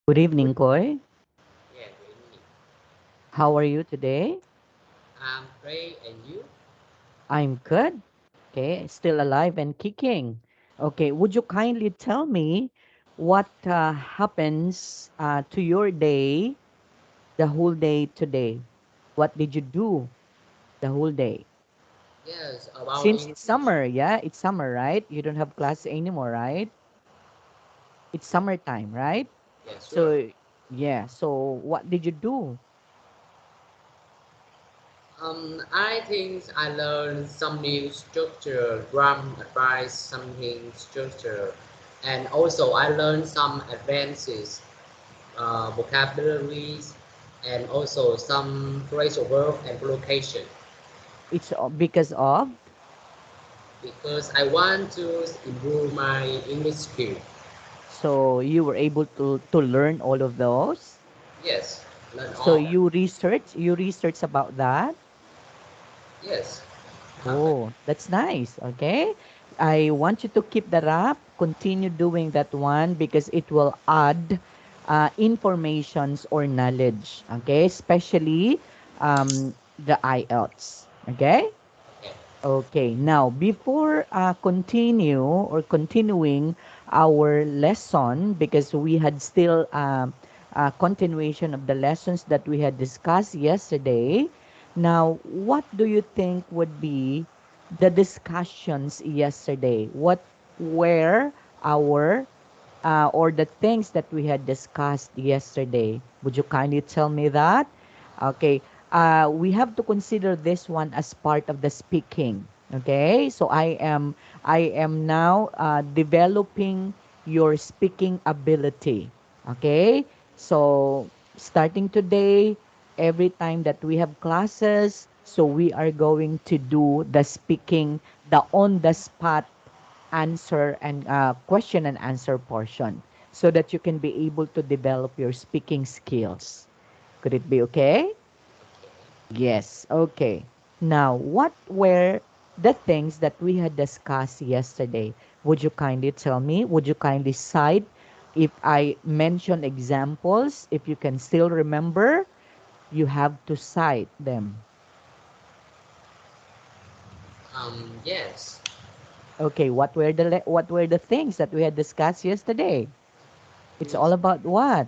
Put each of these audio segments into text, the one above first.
Good evening, Khoi. Yeah, really. How are you today? I'm great, and you? I'm good. Okay, still alive and kicking. Okay, would you kindly tell me what happens to your day, the whole day today? What did you do the whole day? Yes, about Since it's English. summer, yeah, it's summer, right? You don't have class anymore, right? It's summertime, right? Yeah, sure. So, yeah, so what did you do? I think I learned some new structure, drum advice, something structure, and also I learned some advances, vocabularies, and also some phrasal verb and location It's because of, because I want to improve my English skill. so you were able to learn all of those. Yes, learn So all. you research about that? Yes, happen. Oh, that's nice. Okay. I want you to keep that up. Continue doing that one because it will add informations or knowledge. Okay. Especially the IELTS. Okay. Okay. Okay. Now, before continuing our lesson, because we had still continuation of the lessons that we had discussed yesterday. Now, what do you think would be the discussions yesterday? What were our or the things that we had discussed yesterday? Would you kindly tell me that? Okay. We have to consider this one as part of the speaking. Okay. So I am now developing your speaking ability. Okay. So starting today, every time that we have classes, so we are going to do the speaking, the on the spot answer and question and answer portion so that you can be able to develop your speaking skills. Could it be okay? Yes. Okay. Now, what were the things that we had discussed yesterday? Would you kindly tell me? Would you kindly cite if I mention examples? If you can still remember, you have to cite them. Yes. Okay, what were the things that we had discussed yesterday? It's We all about what?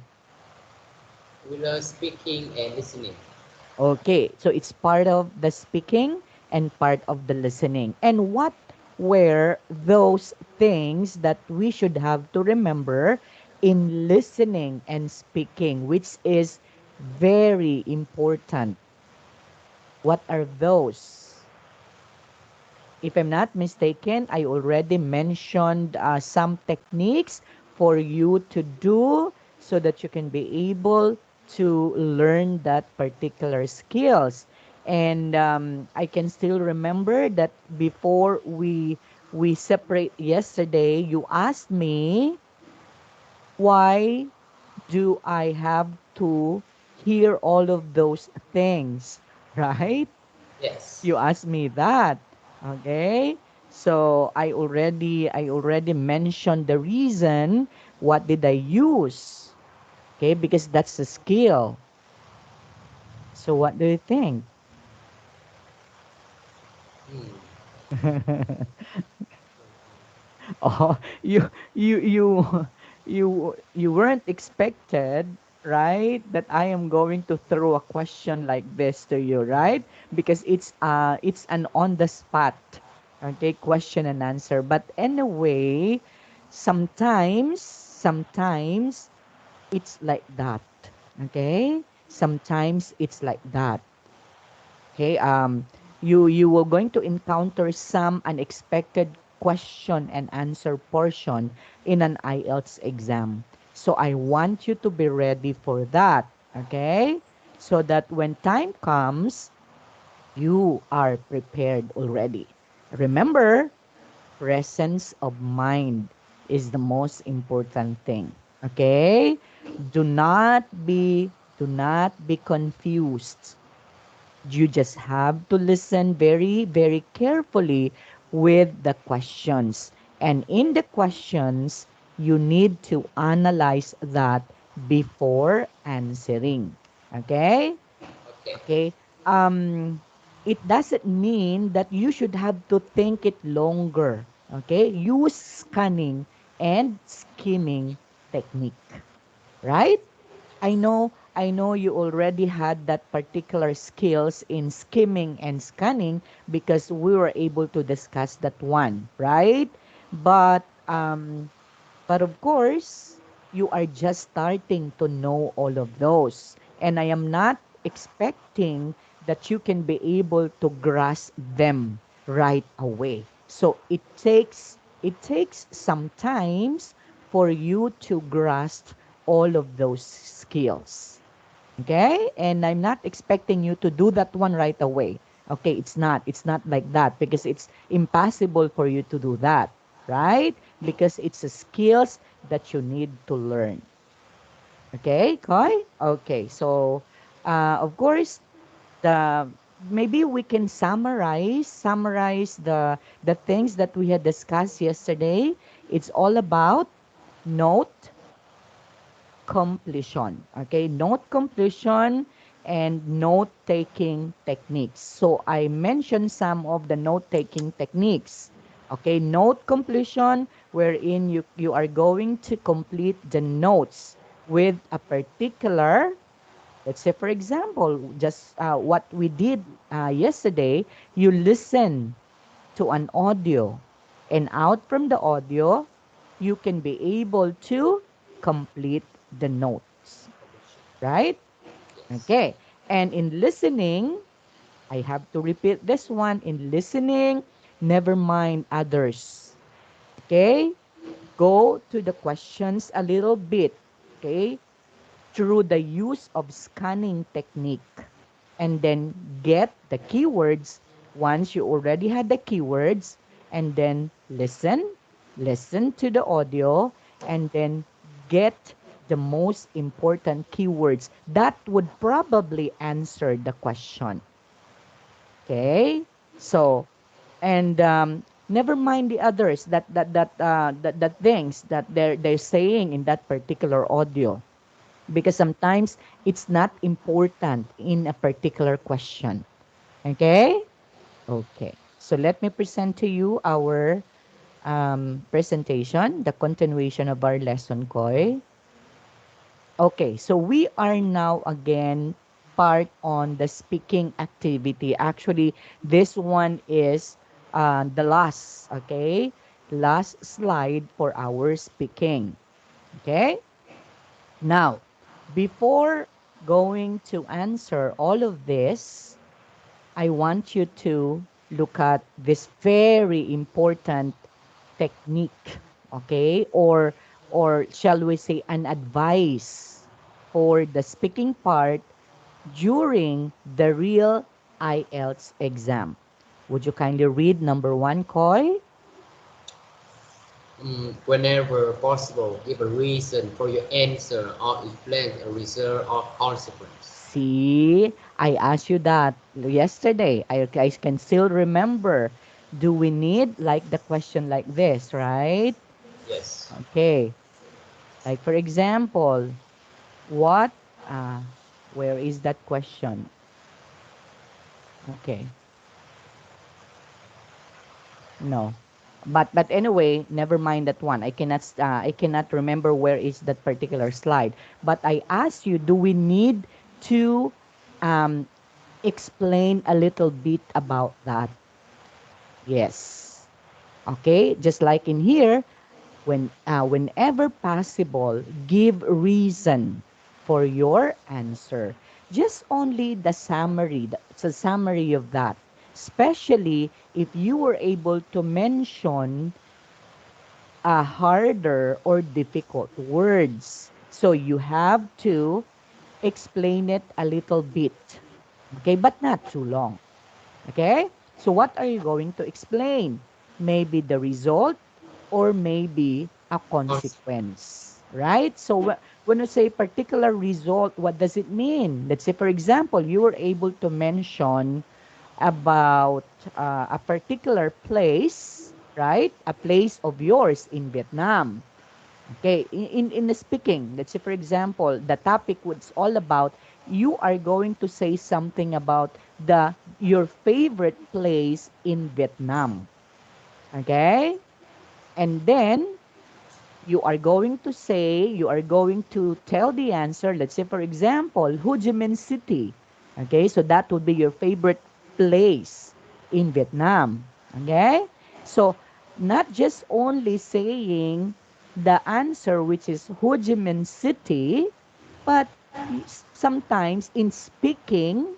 we learn speaking and listening. Okay, so it's part of the speaking and part of the listening. And what were those things that we should have to remember in listening and speaking, which is very important? What are those? If I'm not mistaken, I already mentioned some techniques for you to do so that you can be able to learn that particular skills. And I can still remember that before we separate yesterday, you asked me, why do I have to hear all of those things, right? Yes. You asked me that. Okay? So I already mentioned the reason what did I use. Okay? Because that's a skill. So what do you think? Hmm. Oh, you you weren't expected, right? That I am going to throw a question like this to you, right? Because it's an on the spot, okay, question and answer. But anyway, sometimes it's like that. Okay? Sometimes it's like that. Okay, you were going to encounter some unexpected question and answer portion in an IELTS exam. So I want you to be ready for that. Okay, so that when time comes, you are prepared already. Remember, presence of mind is the most important thing. Okay, do not be confused. You just have to listen very, very carefully with the questions. And in the questions, you need to analyze that before answering. Okay? Okay. Okay. Um, it doesn't mean that you should have to think it longer. Okay. Use scanning and skimming technique. Right? I know you already had that particular skills in skimming and scanning because we were able to discuss that one, right? But but of course, you are just starting to know all of those. And I am not expecting that you can be able to grasp them right away. So it takes sometimes for you to grasp all of those skills. Okay? And I'm not expecting you to do that one right away. Okay, it's not like that because it's impossible for you to do that, right? Because it's a skills that you need to learn. Okay, Koi? Okay, so of course the maybe we can summarize the things that we had discussed yesterday. It's all about note completion. Okay, note completion and note taking techniques. So I mentioned some of the note taking techniques. Okay, note completion, wherein you are going to complete the notes with a particular, let's say, for example, just what we did yesterday, you listen to an audio, and out from the audio, you can be able to complete the notes, right? Yes. Okay. And in listening, I have to repeat this one. In listening, never mind others. Okay? Go to the questions a little bit. Okay? Through the use of scanning technique, and then get the keywords once you already had the keywords, and then listen to the audio, and then get the most important keywords that would probably answer the question. Okay, so and never mind the others that things that they're saying in that particular audio, because sometimes it's not important in a particular question. Okay? Okay. So let me present to you our presentation, the continuation of our lesson, Koi. Okay, so we are now again part on the speaking activity. Actually, this one is the last, okay? Last slide for our speaking. Okay? Now, before going to answer all of this, I want you to look at this very important technique, okay? Or shall we say an advice for the speaking part during the real IELTS exam. Would you kindly read number 1, Koi? Whenever possible, give a reason for your answer or explain a result or consequence. See, I asked you that yesterday. I can still remember. Do we need like the question like this, right? Yes. Okay. Like for example, what uh where is that question? Okay. No. But anyway, never mind that one. I cannot remember where is that particular slide. But I asked you, do we need to um explain a little bit about that? Yes. Okay, just like in here, whenever possible, give reason for your answer. Just only the summary, it's a summary of that. Especially if you were able to mention a harder or difficult words. So you have to explain it a little bit. Okay, but not too long. Okay? So what are you going to explain? Maybe the result or maybe a Cons- consequence, right? So when you say particular result, what does it mean? Let's say, for example, you were able to mention about a particular place, right? A place of yours in Vietnam. Okay, in the speaking, let's say for example, the topic was all about you are going to say something about the your favorite place in Vietnam. Okay? And then you are going to tell the answer. Let's say, for example, Ho Chi Minh City. Okay, so that would be your favorite place in Vietnam. Okay, so not just only saying the answer, which is Ho Chi Minh City, but sometimes in speaking,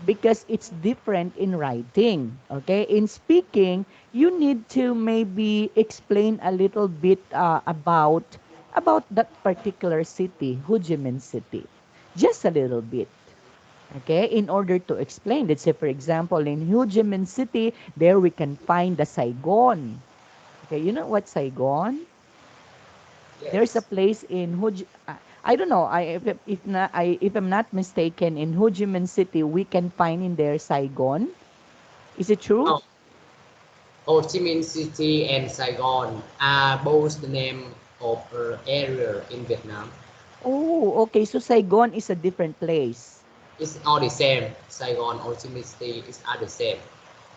because it's different in writing. Okay, in speaking, you need to maybe explain a little bit about that particular city, Ho Chi Minh City, just a little bit. Okay, in order to explain, let's say for example, in Ho Chi Minh City, there we can find the Saigon. Okay, you know what Saigon? There's a Yes. place in I don't know. If I'm not mistaken, in Ho Chi Minh City, we can find in there Saigon. Is it true? Oh, Ho Chi Minh City and Saigon are both the name of area in Vietnam. Oh, okay. So Saigon is a different place. It's all the same. Saigon, Ho Chi Minh City is all the same.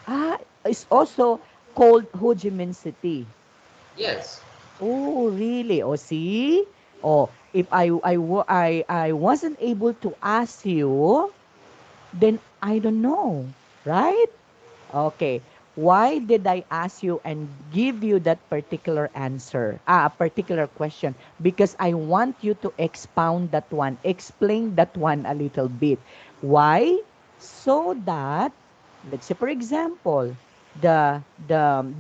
Ah, it's also called Ho Chi Minh City. Yes. Oh, really? Oh, see? Oh, if I wasn't able to ask you, then I don't know, right? Okay. Why did I ask you and give you that particular answer, a particular question? Because I want you to expound that one, explain that one a little bit. Why? So that, let's say, for example, the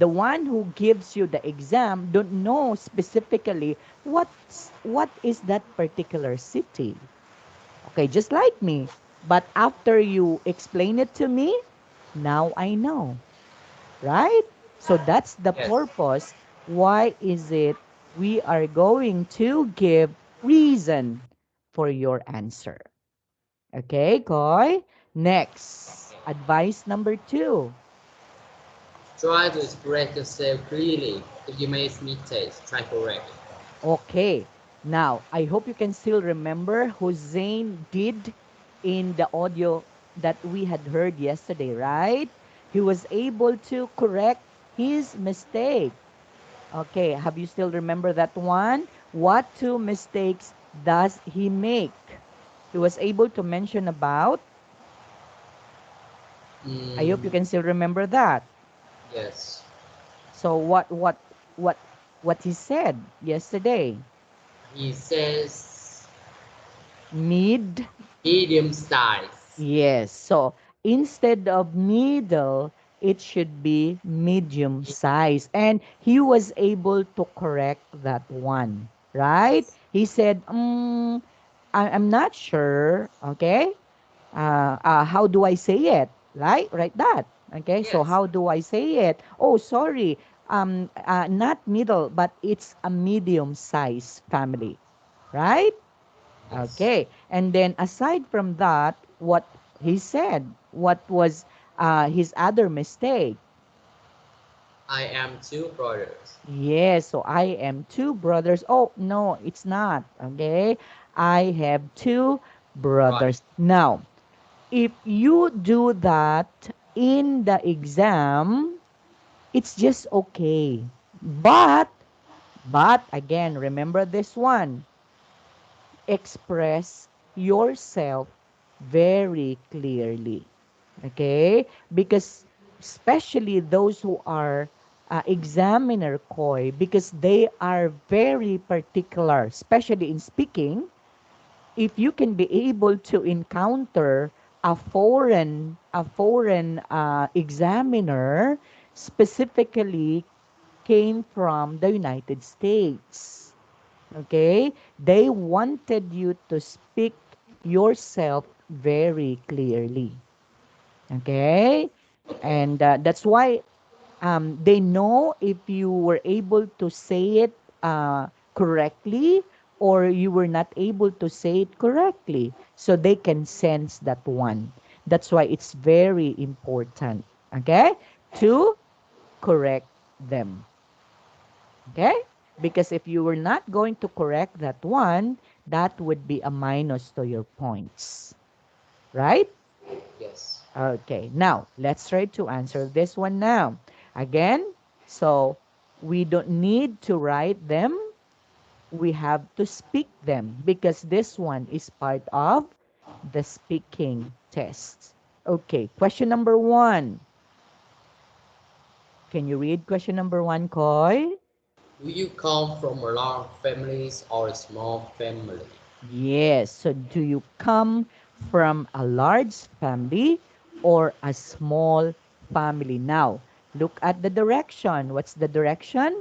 one who gives you the exam don't know specifically what is that particular city. Okay, just like me. But after you explain it to me, now I know, right? So that's the Yes. purpose. Why is it we are going to give reason for your answer? Okay, Koi. Next, advice number 2. Try to express yourself clearly. If you make mistakes, try correct. Okay. Now, I hope you can still remember Hussein did in the audio that we had heard yesterday, right? He was able to correct his mistake. Okay, have you still remember that one? What two mistakes does he make? He was able to mention about. I hope you Mm, can still remember that. yes. So what what he said yesterday? He says Mid. medium size. Yes. So instead of middle, it should be medium size. And he was able to correct that one, right? Yes. He said, I'm not sure. Okay. How do I say it? Like that. Okay. So Yes. how do I say it? Oh, sorry. Not middle, but it's a medium size family, right? Yes. Okay. And then aside from that, what he said, what was his other mistake? I am two brothers. Yes, so I am two brothers. Oh, no, it's not. Okay. I have two Right. brothers. Now, if you do that in the exam, it's just okay. But again, remember this one. Express yourself very clearly. Okay? Because especially those who are examiner Khoi, because they are very particular, especially in speaking. If you can be able to encounter a foreign examiner, specifically came from the United States. Okay? They wanted you to speak yourself very clearly. Okay? Okay. And that's why they know if you were able to say it correctly or you were not able to say it correctly. So they can sense that one. That's why it's very important. Okay? To correct them. Okay? Because if you were not going to correct that one, that would be a minus to your points, right? Yes. Okay, now let's try to answer this one now. Again, so we don't need to write them, we have to speak them because this one is part of the speaking test. Okay, question number one. Can you read question number one, Koi? Do you come from a large families or a small family? Yes. So, do you come from a large family or a small family? Now, look at the direction. What's the direction?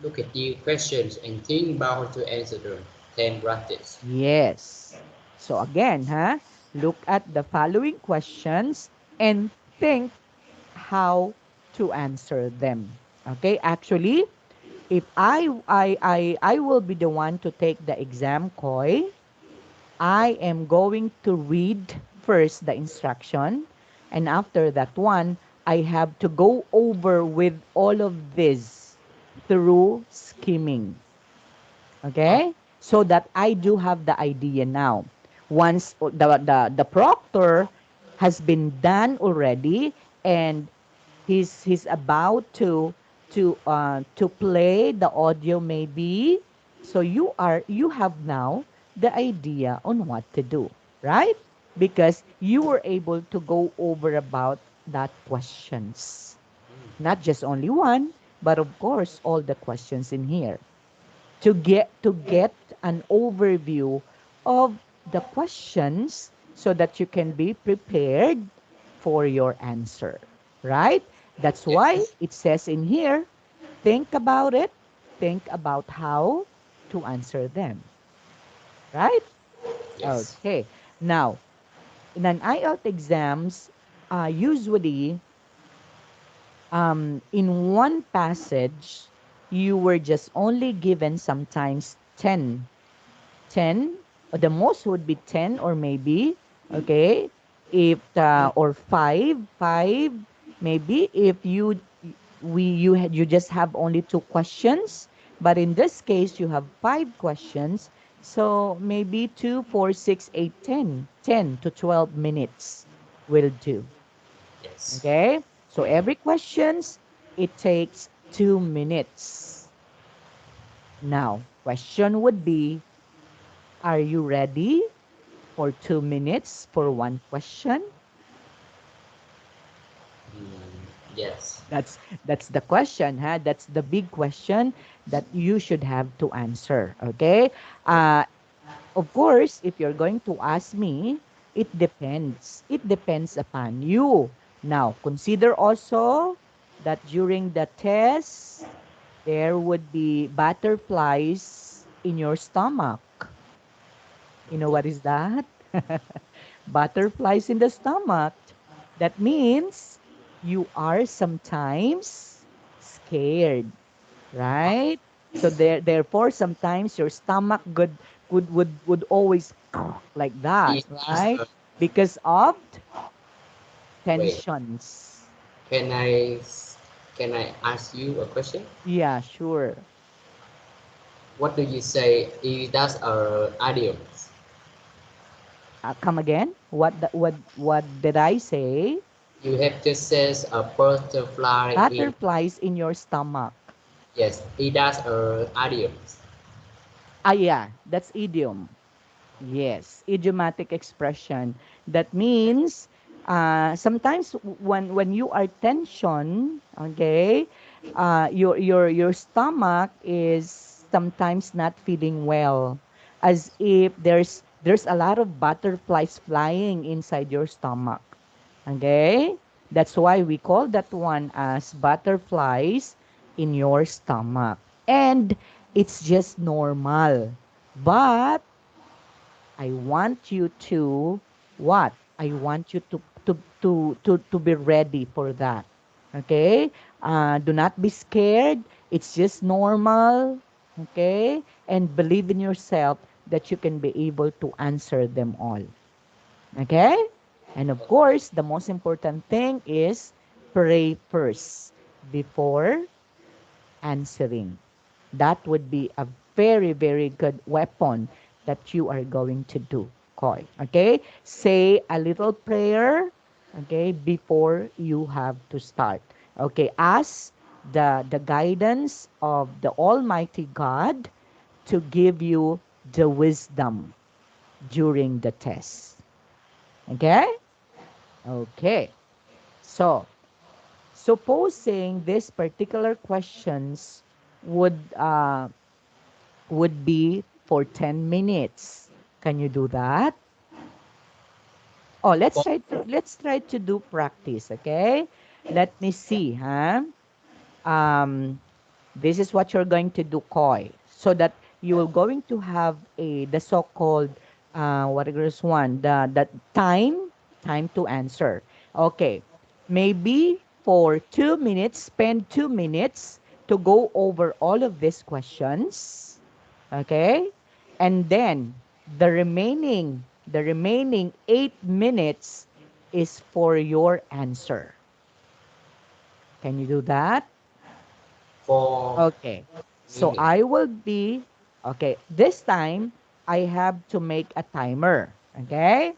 Look at the questions and think about to answer them. 10 practice. Yes. So, again, look at the following questions and think how to answer them. Okay? Actually, if I will be the one to take the exam, Koi, I am going to read first the instruction, and after that one, I have to go over with all of this through skimming. Oh, Okay? So that I do have the idea now. Once the proctor has been done already and he's about to play the audio maybe, so you have now the idea on what to do, right? Because you were able to go over about that questions, not just only one, but of course all the questions in here, to get an overview of the questions so that you can be prepared for your answer, right? That's why yes. it says in here, think about it, think about how to answer them, right? Yes. Okay. Now, in an IELTS exams, usually in one passage, you were just only given sometimes 10, or the most would be 10 or maybe, okay, if or 5 maybe if you just have only two questions, but in this case you have five questions, so maybe 2, 4, 6, 8, 10 to 12 minutes will do. Yes. Okay, so every questions, it takes 2 minutes. Now question would be, are you ready for 2 minutes for one question? Yes. That's the question, That's the big question that you should have to answer. Okay. Of course, if you're going to ask me, it depends. It depends upon you. Now, consider also that during the test, there would be butterflies in your stomach. You know Okay. what is that? Butterflies in the stomach. That means you are sometimes scared, right? So therefore, sometimes your stomach would always like that, It does right? Because of wait. tensions. Can I can I ask you a question? Yeah, sure. What do you say? It does idioms. Come again? What did I say? You have just says a butterfly in. Butterflies in your stomach. Yes, it does idioms. Yeah, that's idiom. Yes, idiomatic expression. That means sometimes when you are tension, okay, your stomach is sometimes not feeling well, as if there's a lot of butterflies flying inside your stomach. Okay, that's why we call that one as butterflies in your stomach, and it's just normal. But I want you to what? I want you to be ready for that. Okay? Do not be scared. It's just normal. Okay? And believe in yourself that you can be able to answer them all. Okay? And of course, the most important thing is pray first before answering. That would be a very, very good weapon that you are going to do, Koi. Okay? Say a little prayer, okay, before you have to start. Okay, ask the guidance of the Almighty God to give you the wisdom during the test. Okay? Okay. So, supposing this particular questions would would be for 10 minutes. Can you do that? Oh, For, let's try to do practice, okay? Let me see, huh? Um this is what you're going to do, Koi, so that you will going to have a the so-called what is one the time to answer. Okay, maybe for 2 minutes, spend 2 minutes to go over all of these questions. Okay, and then the remaining 8 minutes is for your answer. Can you do that? for Okay. So meaning, I will be, okay, this time I have to make a timer. Okay.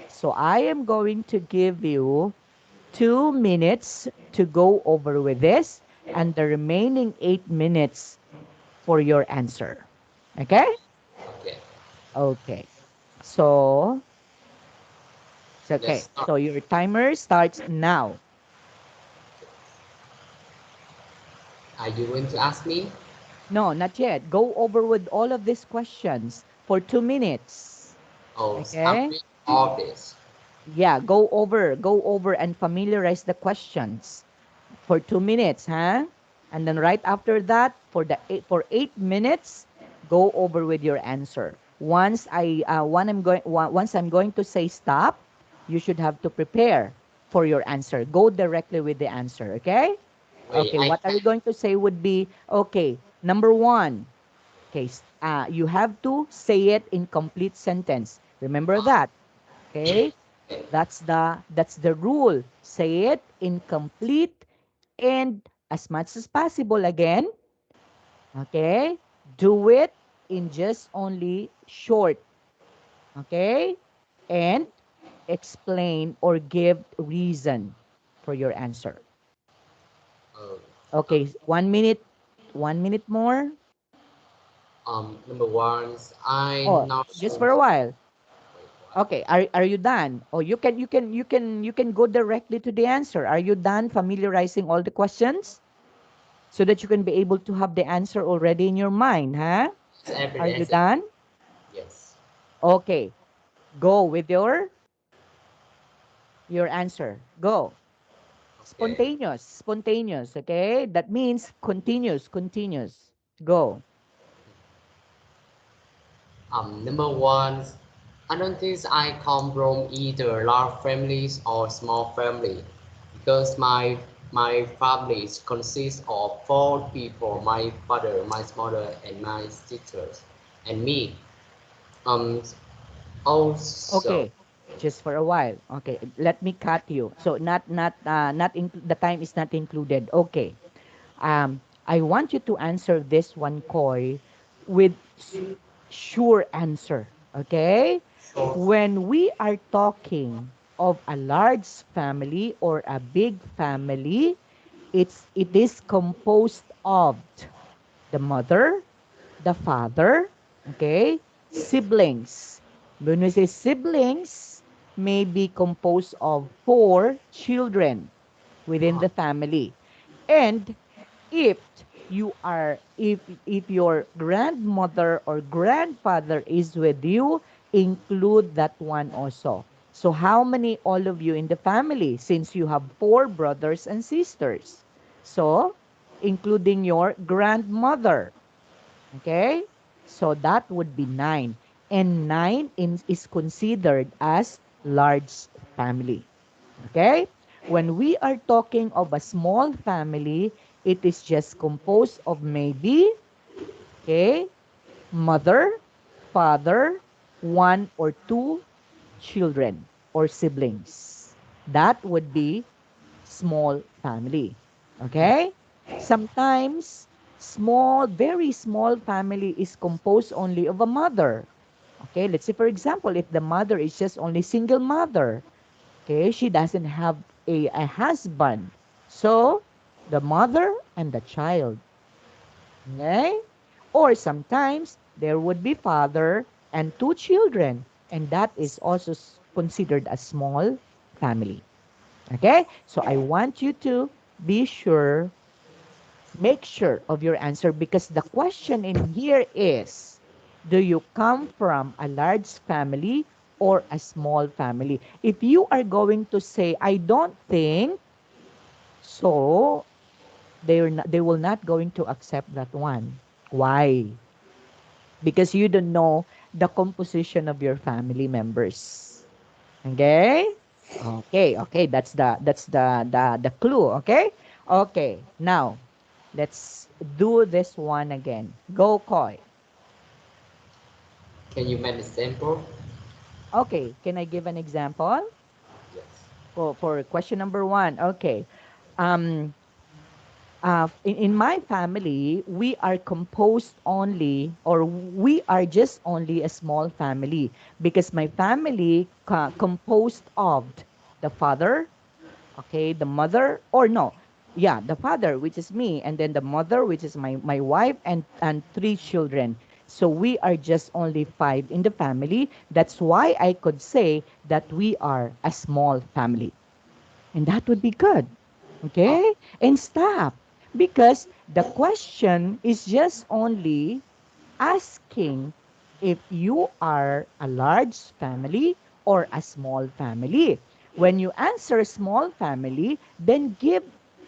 So I am going to give you 2 minutes to go over with this and the remaining 8 minutes for your answer. Okay. okay, Okay. So, it's let's okay. start. So your timer starts now. Are you going to ask me? No, not yet. Go over with all of these questions for 2 minutes. Oh, I'm Okay. doing all this. Yeah, go over and familiarize the questions for 2 minutes, huh? And then right after that, for 8 minutes, go over with your answer. Once I'm going to say stop, you should have to prepare for your answer. Go directly with the answer, okay? Wait, Okay, I what are can. you going to say would be okay, number one. Okay, you have to say it in complete sentence. Remember that, okay? Okay, That's the rule. Say it incomplete and as much as possible again. Okay? Do it in just only short. Okay? And explain or give reason for your answer. uh, um, Okay, 1 minute, 1 minute more. number one, I'm Oh, not just sure. for a while. Wait, what? Okay, are you done? Oh, you can go directly to the answer. Are you done familiarizing all the questions? So that you can be able to have the answer already in your mind, huh? It's every Are you answer. done? Yes. Okay. Go with your answer. Go. Okay. Spontaneous, okay? That means continuous. Go. Number one, I don't think I come from either large families or small family because my family consists of four people: my father, my mother, and my sisters, and me. Um, also, Okay. Just for a while. Okay, let me cut you. So the time is not included. Okay. I want you to answer this one, Koi, with sure answer. Okay? short, When we are talking of a large family or a big family, it is composed of the mother, the father, okay, siblings. When we say siblings, may be composed of four children within the family. And if if your grandmother or grandfather is with you, include that one also. So how many all of you in the family, since you have four brothers and sisters? So including your grandmother. Okay? So that would be nine. And is considered as large family. Okay? When we are talking of a small family, it is just composed of maybe, okay, mother, father, one or two children or siblings. That would be small family. Okay? Sometimes Small, very small family is composed only of a mother. Okay, let's say for example, if the mother is just only single mother, okay, she doesn't have a husband. So the mother and the child, okay? Or sometimes there would be father and two children, and that is also considered a small family. Okay? So I want you to be sure, make sure of your answer because the question in here is, do you come from a large family or a small family? If you are going to say, I don't think so, they will not going to accept that one. Why? Because you don't know the composition of your family members. Okay? Okay, that's the clue, okay? Okay. Now, let's do this one again. Go, Koi. Can you make an example? Okay, can I give an example Yes. for question number 1? Okay. Um in my family, we are composed only, or we are just only a small family because my family composed of the father, okay, the mother, or no, yeah, the father, which is me, and then the mother, which is my wife, and three children. So we are just only five in the family. That's why I could say that we are a small family. And that would be good. Oh, Okay? And stop. Because the question is just only asking if you are a large family or a small family. When you answer small family, then give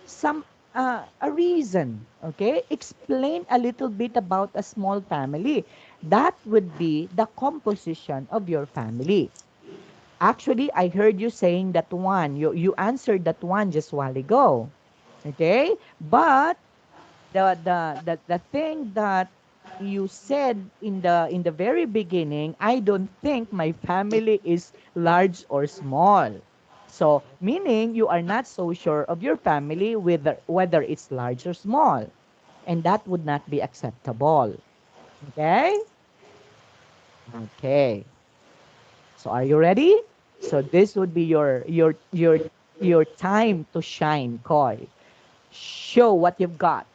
some a reason. Okay? Explain a little bit about a small family. That would be the composition of your family. Actually, I heard you saying that one. You answered that one just a while ago. Okay? But the thing that you said in the very beginning, I don't think my family is large or small. So, meaning you are not so sure of your family whether it's large or small. And that would not be acceptable. Okay? Okay. So are you ready? So this would be your time to shine, Koi. Show what you've got.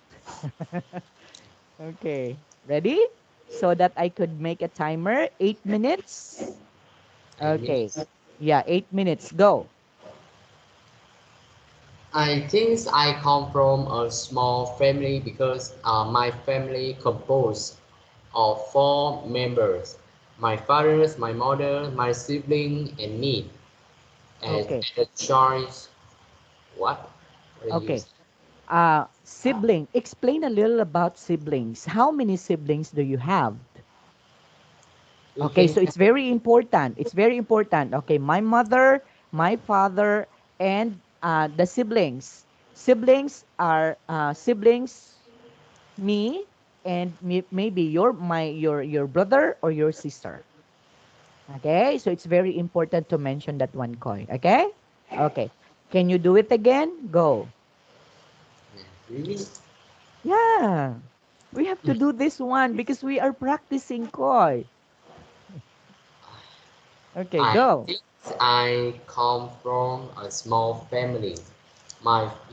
Okay. Ready? So that I could make a timer. 8 minutes. 8 minutes. Okay. Yeah, 8 minutes. Go. I think I come from a small family because my family composed of four members: my father, my mother, my sibling, and me. And Okay. the choice, what? What are you? Okay. Sibling. Explain a little about siblings. How many siblings do you have? We Okay, can so it's very important. It's very important. Okay, my mother, my father, and the siblings. Siblings, me, and maybe your brother or your sister. Okay, so it's very important to mention that one coin. Okay, okay. Can you do it again? Go. really. Yeah, we have to do this one because we are practicing koi. Okay, I go. think I come from a small family.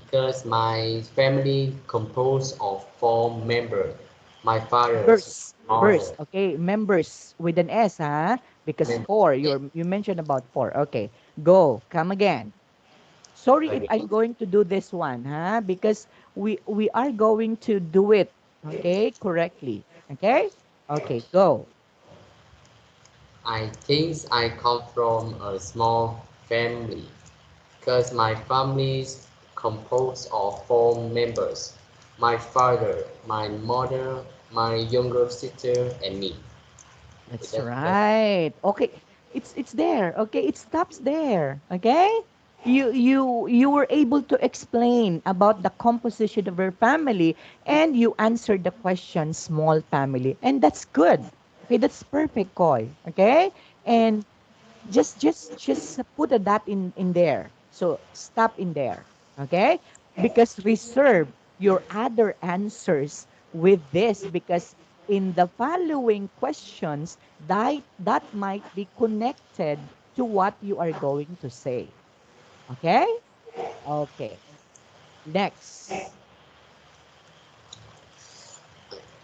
Because my family composed of four members: my father's, Members. mother, First, okay, members with an S, huh? Because member. four, you mentioned about four. Okay, go, come again. Sorry if I'm Again, going to do this one, huh? Because we are going to do it, okay, correctly. Okay? Okay, go. I think I come from a small family because my family is composed of four members: my father, my mother, my younger sister, and me. Is That's that correct? right. Okay. It's there. Okay. It stops there. Okay? You were able to explain about the composition of your family and you answered the question small family. And that's good. Okay, that's perfect, Koi. Okay? And just put a dot in there. So stop in there. Okay? Because reserve your other answers with this because in the following questions, that might be connected to what you are going to say. Okay? Okay. Next.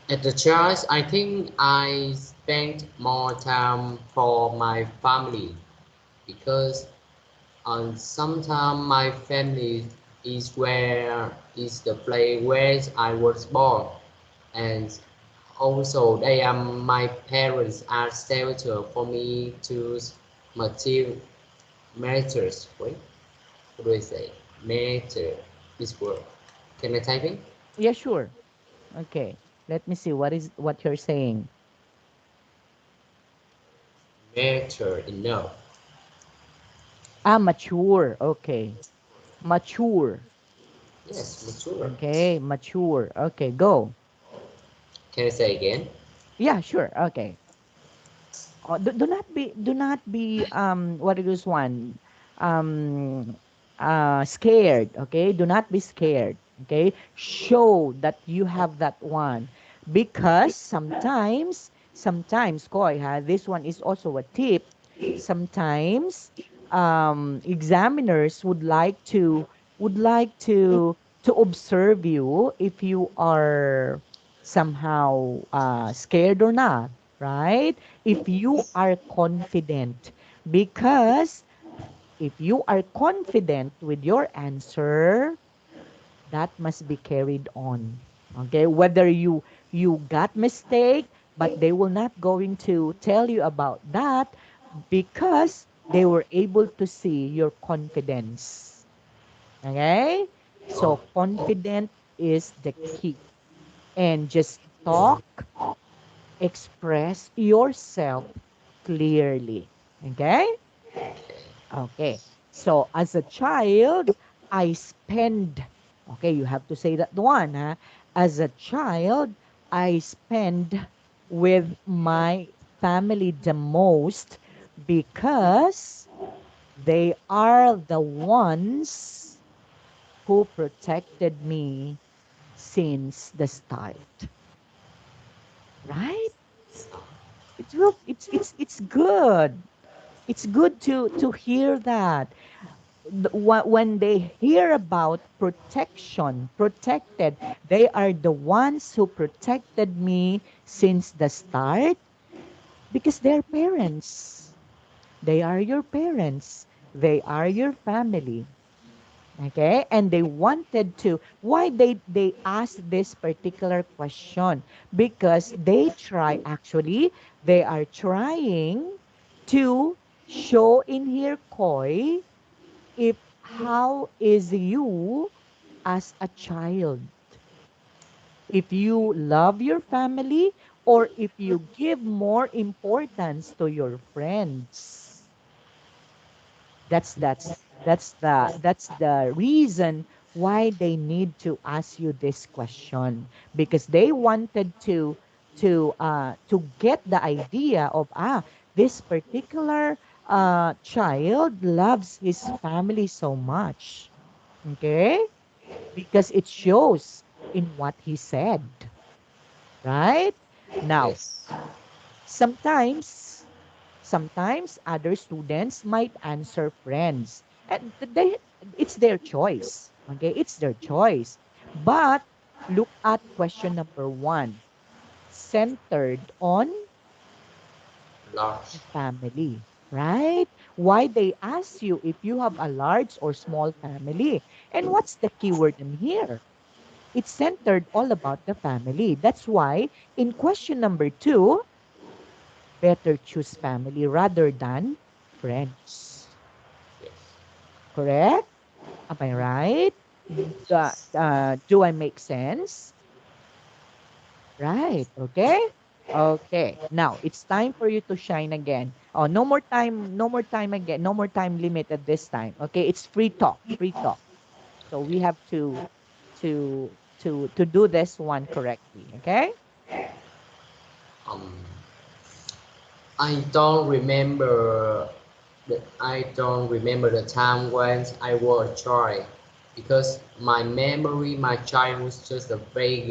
At the church, I think I spent more time for my family because sometimes my family is the place where I was born, and also they are my parents are shelter for me to material matters. Wait, what do I say? Matter this word. Can I type in? Yeah, sure. Okay. Let me see what you're saying. Matter enough. Ah, mature. Okay. Mature. Yes, mature. Okay, mature. Okay, go. Can I say again? Yeah, sure. Okay. Do not be what it is one um scared, okay? Do not be scared, okay? Show that you have that one because sometimes Koi, this one is also a tip. Sometimes examiners would like to observe you if you are somehow scared or not, right? If you are confident, because if you are confident with your answer, that must be carried on. Okay, whether you got mistake, but they will not going to tell you about that because they were able to see your confidence. Okay, Oh, so confident is the key, and just talk, express yourself clearly. Okay? Okay. So as a child, I spend, okay, you have to say that one, huh? As a child, I spend with my family the most because they are the ones who protected me since the start. Right? It's good. It's good to hear that. When they hear about protection, protected, they are the ones who protected me since the start because they're parents. They are your parents. They are your family. Okay, and they wanted to, why they asked this particular question, because they try, actually they are trying to show in here, Koi, if how is you as a child, if you love your family or if you give more importance to your friends. That's the reason why they need to ask you this question, because they wanted to get the idea of, this particular child loves his family so much. Okay, because it shows in what he said, right? Now, yes. sometimes other students might answer friends, and it's their choice. Okay, it's their choice. But look at question number 1, centered on Large. the family, right? Why they ask you if you have a large or small family, and what's the keyword in here? It's centered all about the family. That's why in question number 2, better choose family rather than friends. Yes. Correct? Am I right? Do I make sense? Right. Okay. Okay. Now it's time for you to shine again. Oh, no more time. No more time again. No more time limit at this time. Okay. It's free talk. Free talk. So we have to do this one correctly. Okay. Um, I don't remember the time when I was a child because my memory, my child was just a vague.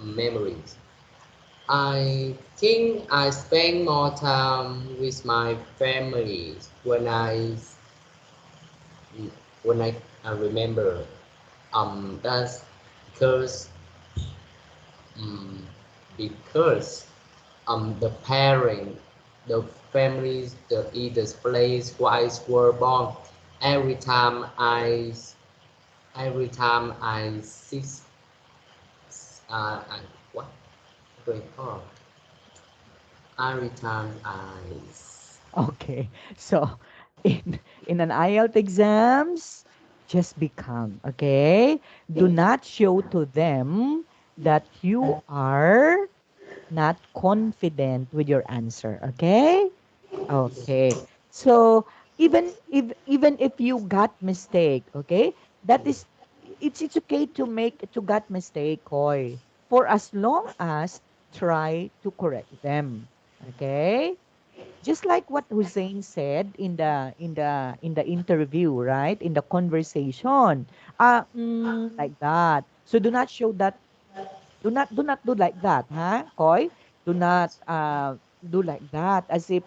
memories. I think I spend more time with my family when I remember. That's because um, because the parent, the families, the either place where I were born. Every time I every time I see I, what do I call? Every time Okay. So in an IELTS exams, just be calm, okay? Do not show to them that you are not confident with your answer, okay? Okay. So even if you got mistake, okay? That is it's okay to make to got mistake, Koi. For as long as try to correct them. Okay? Just like what Hussein said in the interview, right? In the conversation. Like that. So do not do like that, huh, Koi? Do not do like that as if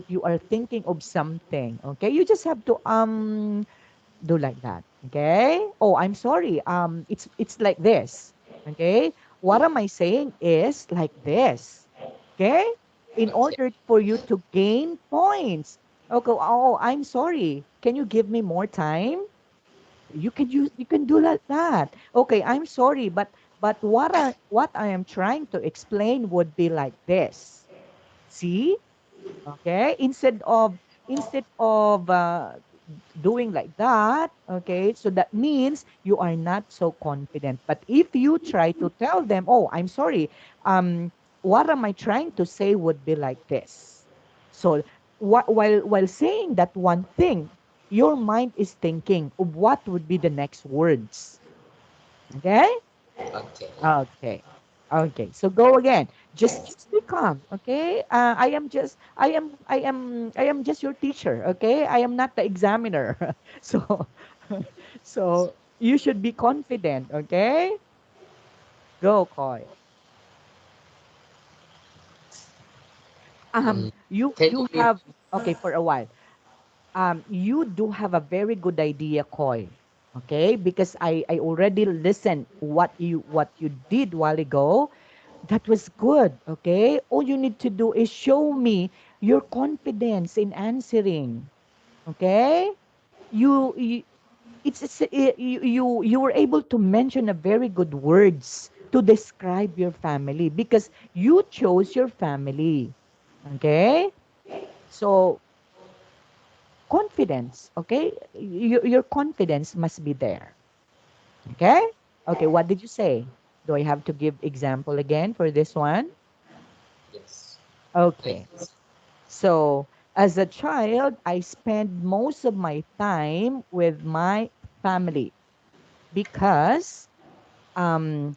you are thinking of something. Okay? You just have to do like that. Okay? Oh, I'm sorry. It's like this. Okay? What am I saying is like this. Okay? In okay, order for you to gain points. Okay. Oh, I'm sorry. Can you give me more time? You can do like that. Okay, I'm sorry, but what I am trying to explain would be like this. See? Okay? Instead of doing like that, okay? So that means you are not so confident. But if you try to tell them, "Oh, I'm sorry. Um what am I trying to say would be like this." So while saying that one thing, your mind is thinking of what would be the next words. Okay? okay, Okay. Okay. So go again. Just be calm. Okay. I am just your teacher. Okay. I am not the examiner. So so you should be confident. Okay. Go, Koi. um, can You you have okay for a while. You do have a very good idea, Koi. Okay, because I already listened what you did while ago. That was good. Okay, all you need to do is show me your confidence in answering. Okay, you you were able to mention a very good words to describe your family because you chose your family. Okay, so confidence, okay? Your confidence must be there. Okay? Okay, what did you say? Do I have to give example again for this one? yes, I Okay. So, as a child, I spend most of my time with my family because um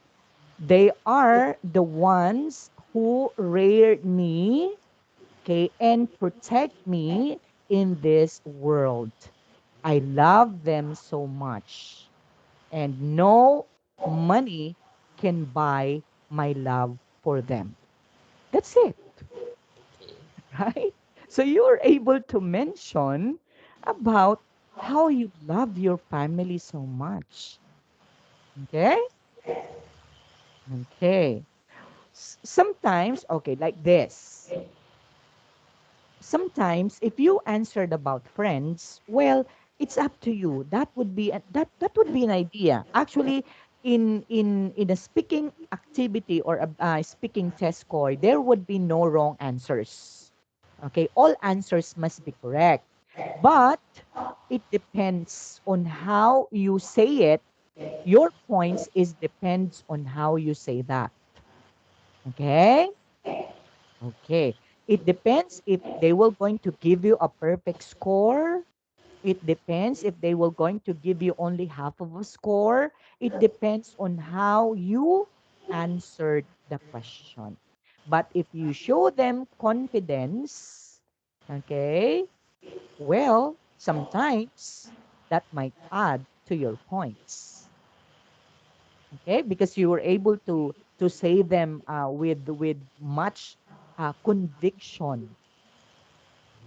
they are the ones who reared me, okay, and protect me in this world. I love them so much. And no money can buy my love for them. That's it, okay, right? So you are able to mention about how you love your family so much. Okay? Okay. Sometimes, okay, like this. Sometimes if you answered about friends, well, it's up to you. That would be an idea. Actually, in a speaking activity or a speaking test score, there would be no wrong answers. Okay, all answers must be correct. But it depends on how you say it. Your points is depends on how you say that. Okay? Okay. It depends if they will going to give you a perfect score. It depends if they will going to give you only half of a score. It depends on how you answered the question. But if you show them confidence, okay, well, sometimes that might add to your points. Okay, because you were able to to say them with much conviction.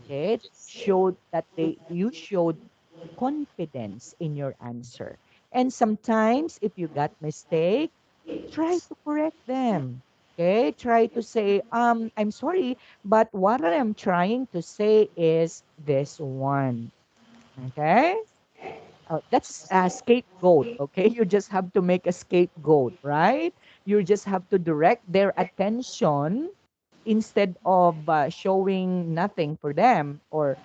Okay, Yes. showed that they you showed confidence in your answer. And sometimes if you got mistake, try to correct them. Okay, try to say, I'm sorry, but what I'm trying to say is this one. Okay, that's a scapegoat. Okay, you just have to make a scapegoat, right? You just have to direct their attention instead of showing nothing for them, or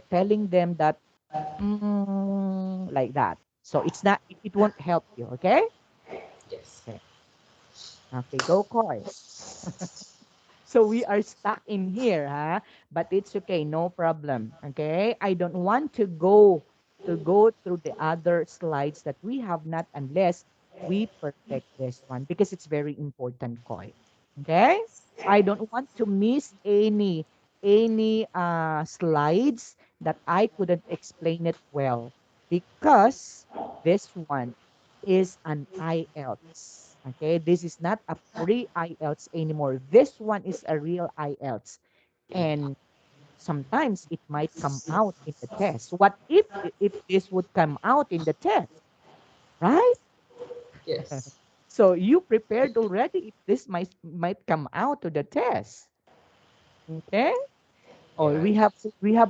telling them that like that. So it's not, it won't help you. Okay. Yes. Okay. Okay, go Koi. So we are stuck in here, huh? But it's okay, no problem. Okay? I don't want to go through the other slides that we have not unless we perfect this one because it's very important, Koi. Okay? I don't want to miss any slides that I couldn't explain it well because this one is an IELTS. Okay, this is not a pre-IELTS anymore. This one is a real IELTS, and sometimes it might come out in the test. What if this would come out in the test, right? Yes. So you prepared already if this might come out to the test. Okay? Or Yeah. we have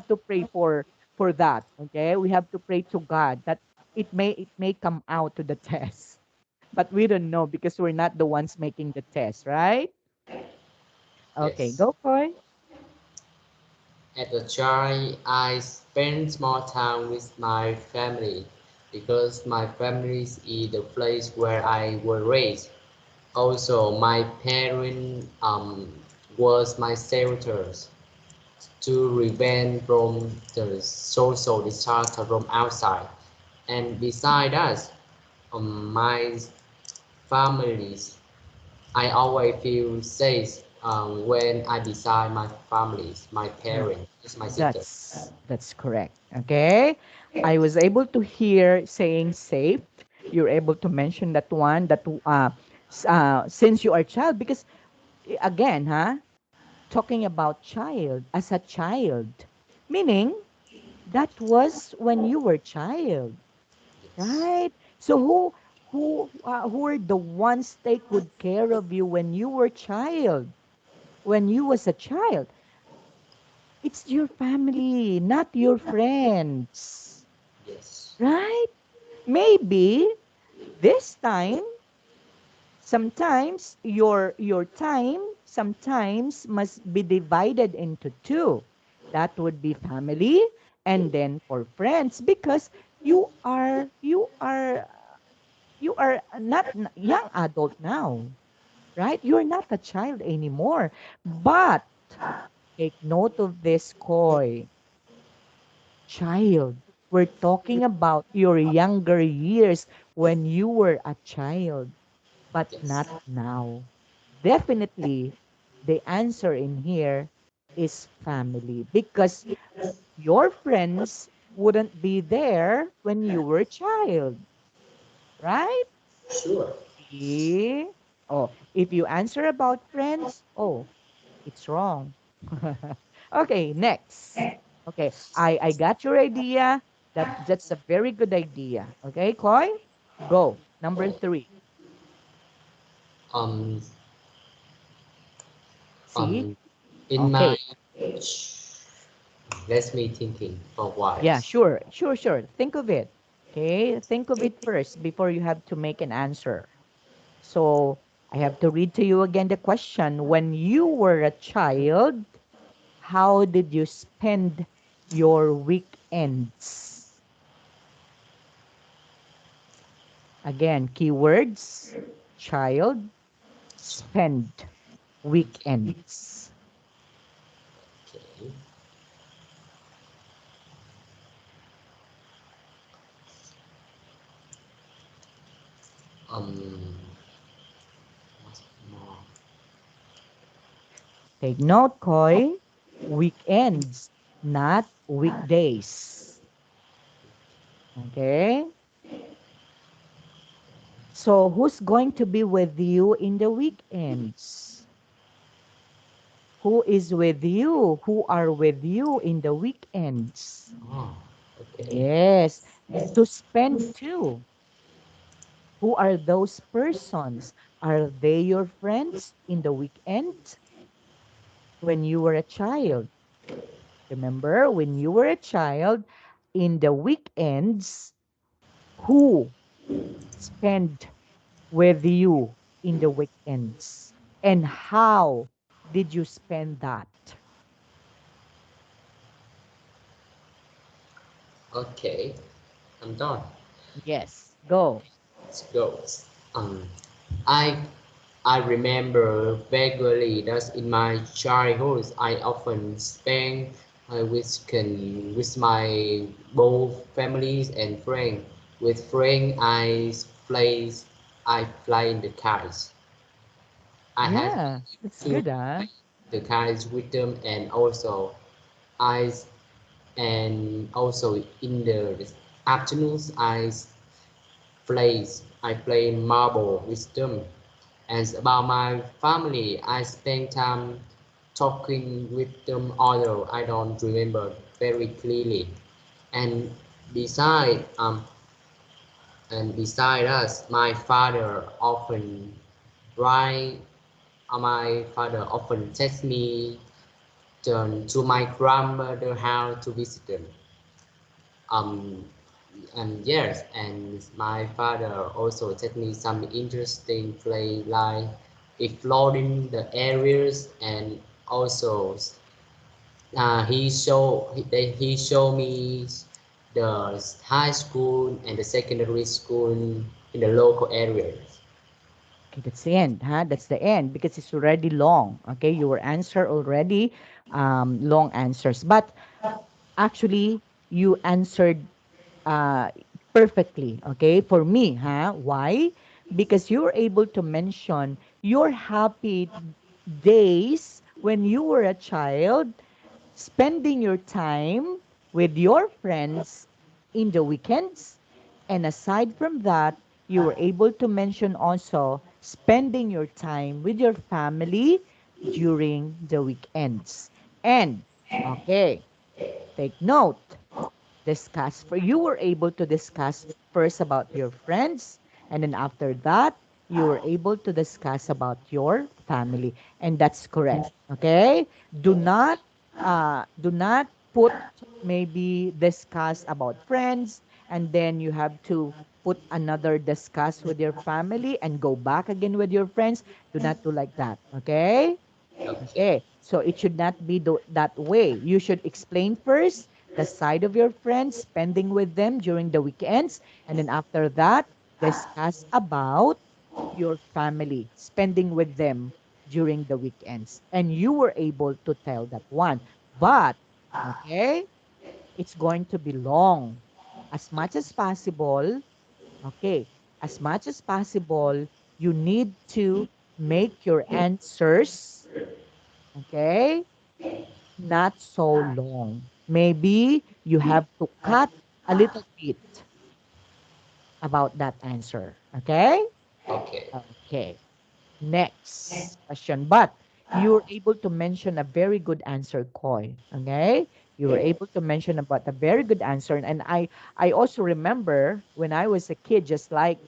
to pray for that. Okay? We have to pray to God that it may come out to the test. But we don't know because we're not the ones making the test, right? Okay, Yes. go Koi. As a child, I spent more time with my family because my family is the place where I was raised. Also, my parents was my shelters to prevent from the social disaster from outside. And beside us, my families, I always feel safe when I beside my families, my Mm, parents, my sister. that's correct. Okay. I was able to hear saying safe. You're able to mention that one that since you are child because again, huh? Talking about child as a child, meaning that was when you were child. Yes, Right? So who are the ones take good care of you when you were child? When you was a child, it's your family, not your friends. yes, Right? Maybe this time, sometimes your time sometimes must be divided into two. That would be family and then for friends because you are not young adult now, right? You're not a child anymore. But take note of this, Koi. Child. We're talking about your younger years when you were a child, but yes, not now. Definitely, the answer in here is family because your friends wouldn't be there when you were a child, right? sure. See? Oh, if you answer about friends, oh, it's wrong. Okay, next. Okay, I got your idea. That's a very good idea. Okay, Koi? Go. Number 3. Um, See? um, in my, Okay. let me thinking for a while. Yeah, sure. Sure, sure. Think of it. Okay, think of it first before you have to make an answer. So, I have to read to you again the question. When you were a child, how did you spend your weekends? Again, keywords, child, spend, weekends. Okay. Um, what's more? Take note, Koi, weekends, not weekdays. Okay? So who's going to be with you in the weekends? Who is with you? Who are with you in the weekends? Oh, okay. Yes, to spend too. Who are those persons? Are they your friends in the weekend when you were a child? Remember, when you were a child, in the weekends, who spent with you in the weekends? And how did you spend that? Okay, I'm done. Yes, go. Let's go. Um, I I remember vaguely that in my childhood I often spent my weekend with my both families and friends. With friends, play I fly in the kites. I had Yeah, that's to good, huh? the kites with them, and I also in the afternoons I play marble with them. And about my family, I spend time talking with them, although I don't remember very clearly. And beside um beside us, write. My father often takes me to my grandmother house to visit them. Um, and yes, and my father also taught me some interesting play like exploring the areas, and also he showed me the high school and the secondary school in the local areas. Okay, that's the end, huh? That's the end because it's already long. Okay, you were answer already, long answers. But actually, you answered uh, perfectly. Okay, for me, huh? Why? Because you were able to mention your happy days when you were a child, spending your time with your friends in the weekends. And aside from that, you were able to mention also spending your time with your family during the weekends. And, okay, take note, discuss for you were able to discuss first about your friends, and then after that you were able to discuss about your family, and that's correct. Okay, do not put maybe discuss about friends and then you have to put another discuss with your family and go back again with your friends. Do not do like that. Okay. Okay, Okay, so it should not be that way. You should explain first the side of your friends, spending with them during the weekends, and then after that, discuss about your family, spending with them during the weekends. And you were able to tell that one. But, okay, it's going to be long. As much as possible, okay, as much as possible, you need to make your answers, okay, not so long. Maybe you have to cut a little bit about that answer. Okay? okay, Okay. Next question. But you were able to mention a very good answer, Koi. Okay? You were able to mention about a very good answer. And I also remember when I was a kid, just like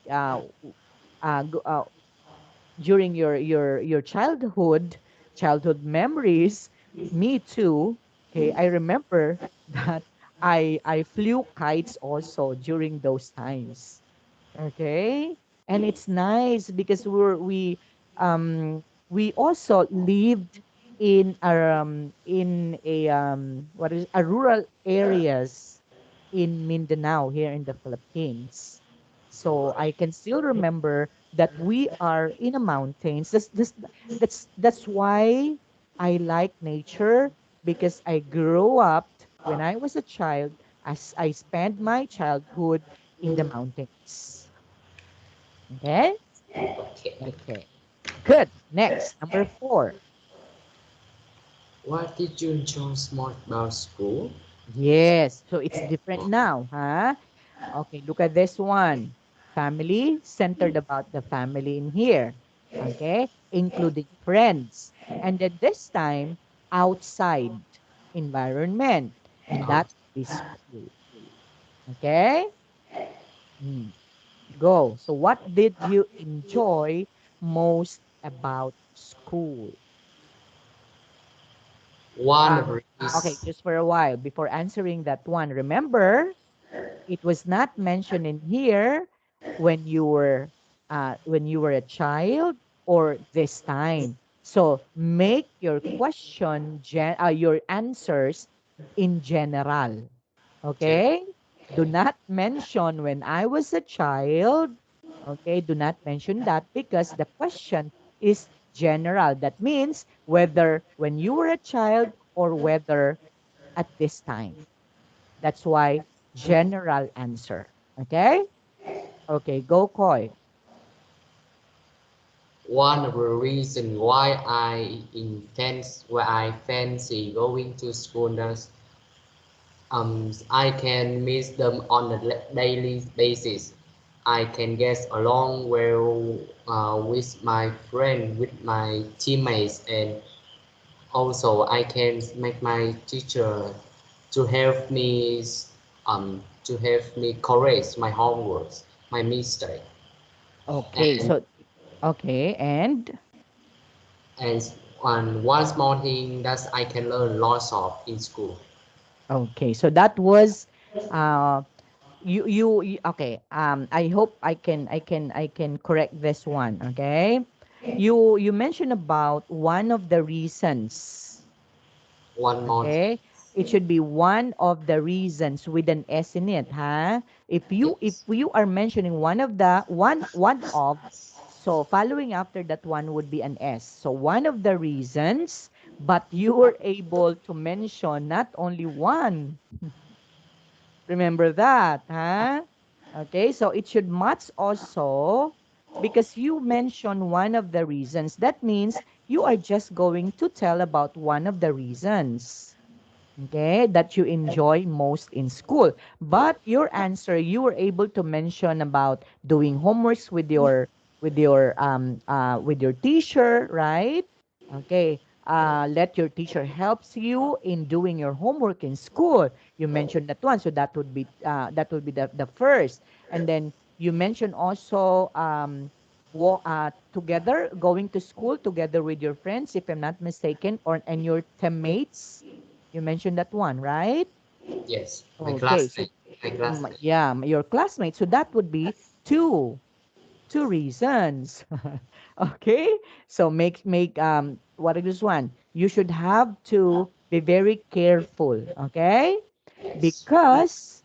during your childhood memories, me too. Okay, I remember that I flew kites also during those times. Okay, and it's nice because we also lived in what is a rural areas in Mindanao here in the Philippines. So I can still remember that we are in a mountains. That's why I like nature because I grew up when I was a child as I spent my childhood in the mountains. Okay? okay. Okay. Good. Next, number 4. What did you enjoy most about school? Yes. So it's different now, huh? Okay, look at this one. family, centered about the family in here. Okay, including friends. And then this time, outside environment, and Oh, that is school. Okay? Mm, go. So, what did you enjoy most about school? one Uh, of okay, these, just for a while before answering that one, remember it was not mentioned in here when you were a child or this time. So make your your answers in general. gen- Okay? Do not mention when I was a child. Okay? Do not mention that because the question is general. That means whether when you were a child or whether at this time. That's why general answer. Okay? Okay, go Koi. one of the reason why I fancy going to school is I can miss them on a daily basis. I can get along well with my friend, with my teammates, and also I can make my teacher to help me correct my homeworks, my mistake, Okay, and so okay, and one small thing that I can learn lots of in school. okay, so that was uh okay, I hope I can correct this one, okay? You mentioned about one of the reasons. One more thing, Okay? It should be one of the reasons with an S in it, huh? If yes, you are mentioning one of the one of, so following after that one would be an S. So one of the reasons, but you were able to mention not only one. Remember that, huh? Okay, so it should match also because you mentioned one of the reasons. That means you are just going to tell about one of the reasons, okay, that you enjoy most in school. But your answer, you were able to mention about doing homeworks with your teacher, right? Okay. Let your teacher helps you in doing your homework in school. You mentioned that one, so that would be the first. And then you mentioned also together going to school together with your friends, if I'm not mistaken, or and your teammates. You mentioned that one, right? yes, Okay, so my classmate, yeah, your classmates. So that would be two, two reasons. Okay, so make what is this one? You should have to be very careful. Okay, yes, because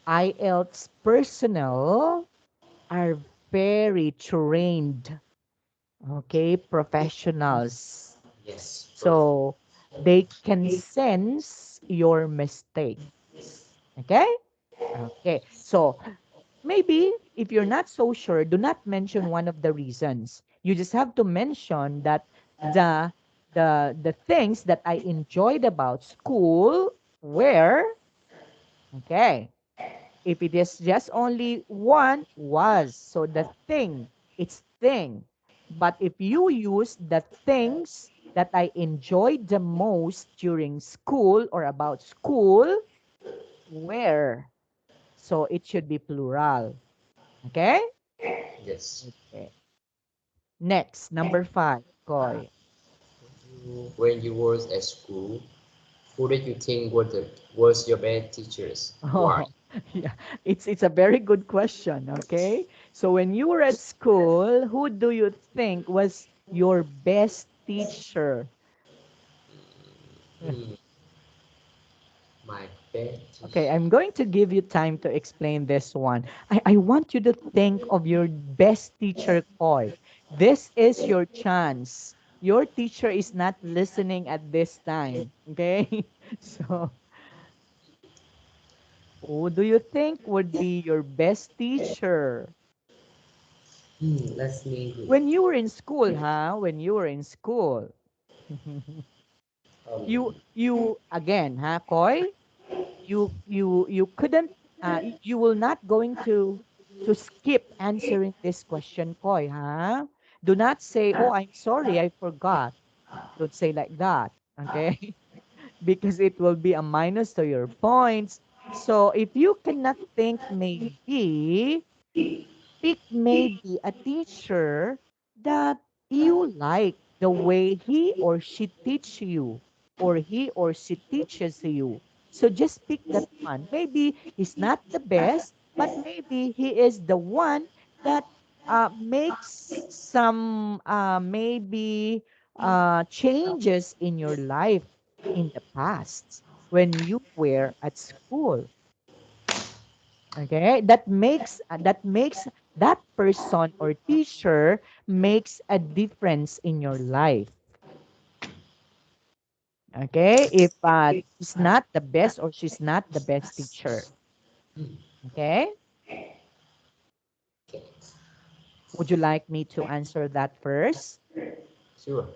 IELTS personnel are very trained. Okay, professionals. yes, perfect, So they can sense your mistakes. Okay? Okay. So maybe if you're not so sure, do not mention one of the reasons. You just have to mention that the the things that I enjoyed about school were okay. If it is just only one was, so the thing, it's thing. But if you use the things that I enjoyed the most during school or about school, where? So it should be plural. Okay? yes. Okay. Next, number 5, Koi. When you was at school, who did you think was your best teachers? Why? Oh, yeah. It's a very good question, okay? So when you were at school, who do you think was your best teacher? Hmm, my best Okay, teacher. I'm going to give you time to explain this one. I want you to think of your best teacher, Koi. This is your chance. Your teacher is not listening at this time, okay? So, who do you think would be your best teacher? Let's me. When you were in school, huh? When you were in school. Um, You again, huh, Koi? You couldn't you will not going to to skip answering this question, Koi, huh? Do not say, oh, I'm sorry, I forgot. Don't say like that, okay? Because it will be a minus to your points. So if you cannot think maybe, pick maybe a teacher that you like the way he or she teach you or he or she teaches you. So just pick that one. Maybe he's not the best, but maybe he is the one that makes some maybe changes in your life in the past when you were at school. Okay, that makes that person or teacher makes a difference in your life. Okay, if he's not the best or she's not the best teacher. Okay, Okay. would you like me to answer that first? Sure.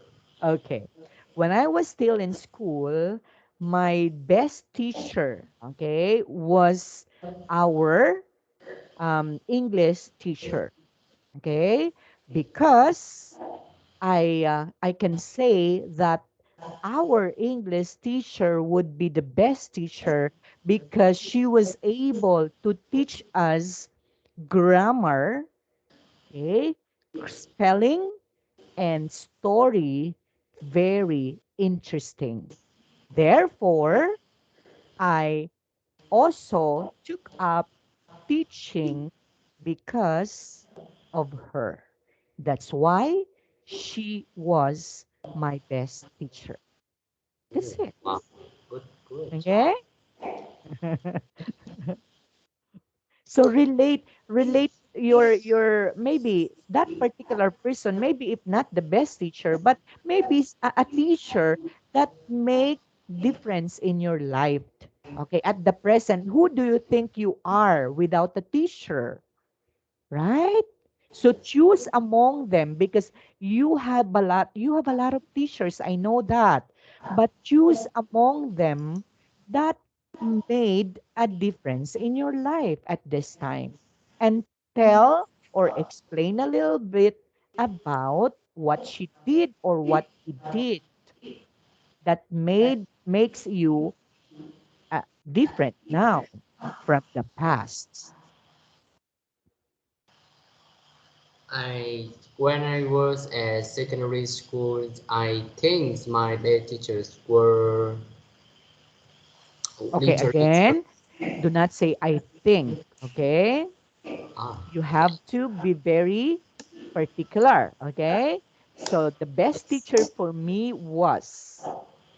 Okay, when I was still in school, my best teacher, okay, was our English teacher. Okay, because I can say that our English teacher would be the best teacher because she was able to teach us grammar, okay, spelling, and story very interesting. Therefore, I also took up teaching because of her. That's why she was my best teacher. That's it. Wow. Good Okay? job. So relate your maybe that particular person, maybe if not the best teacher, but maybe a teacher that make difference in your life. Okay, at the present, who do you think you are without a teacher? Right? So choose among them because you have a lot of teachers, I know that. But choose among them that made a difference in your life at this time. And tell or explain a little bit about what she did or what he did that makes you different now from the past. I when I was at secondary school, I think my best teachers were Okay, literature. again, do not say I think, okay? Ah, You okay. have to be very particular, okay? So the best Yes. teacher for me was,